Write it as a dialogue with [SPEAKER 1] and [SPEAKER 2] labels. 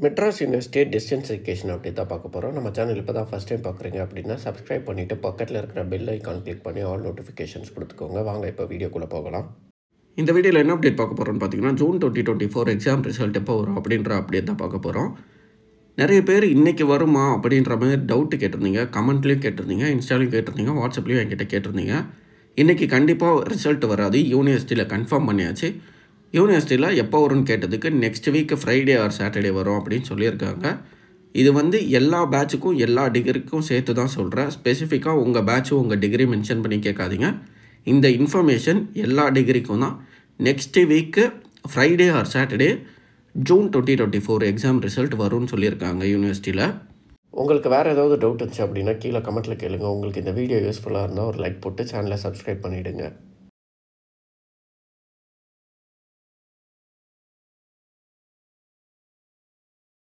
[SPEAKER 1] Madras university distance education அப்படி தான் பார்க்க போகிறோம். நம்ம சேனல் இப்போ தான் ஃபஸ்ட் டைம் பார்க்குறீங்க அப்படின்னா சப்ஸ்கிரைப் பண்ணிவிட்டு பக்கத்தில் இருக்கிற பெல் ஐக்கான் கிளிக் பண்ணி ஆல் நோட்டிஃபிகேஷன்ஸ் கொடுத்துக்கோங்க. வாங்க இப்போ வீடியோக்குள்ளே போகலாம். இந்த வீடியோவில் என்ன அப்டேட் பார்க்க போகிறோம்னு பார்த்தீங்கன்னா, ஜூன் 2024 எக்ஸாம் ரிசல்ட் எப்போ வரும் அப்படின்ற அப்டேட் தான் பார்க்க போகிறோம். நிறைய பேர் இன்றைக்கி வருமா அப்படின்ற மாதிரி டவுட்டு கேட்டிருந்தீங்க, கமெண்ட்லேயும் கேட்டிருந்தீங்க, இன்ஸ்டாலையும் கேட்டிருந்தீங்க, வாட்ஸ்அப்லேயும் என்கிட்ட கேட்டிருந்தீங்க. இன்றைக்கி கண்டிப்பாக ரிசல்ட் வராது, யூனிவர்சிட்டியில் கன்ஃபார்ம் பண்ணியாச்சு. யூனிவர்சிட்டியில் எப்போ வரும்னு கேட்டதுக்கு next week Friday or Saturday வரும் அப்படின்னு சொல்லியிருக்காங்க. இது எல்லா பேட்சுக்கும் எல்லா டிகிரிக்கும் சேர்த்து தான் சொல்கிறேன். ஸ்பெசிஃபிக்காக உங்கள் பேட்சும் உங்கள் டிகிரி மென்ஷன் பண்ணி கேட்காதீங்க. இந்த இன்ஃபர்மேஷன் எல்லா டிகிரிக்கும் தான். Next week Friday or Saturday June 2024 exam result வரும்னு சொல்லியிருக்காங்க யூனிவர்சிட்டியில். உங்களுக்கு வேறு ஏதாவது டவுட் இருந்துச்சு அப்படின்னா கீழே கமெண்ட்டில் கேளுங்க. உங்களுக்கு இந்த வீடியோ யூஸ்ஃபுல்லாக இருந்தால் ஒரு லைக் போட்டு சேனலை சப்ஸ்கிரைப் பண்ணிவிடுங்க.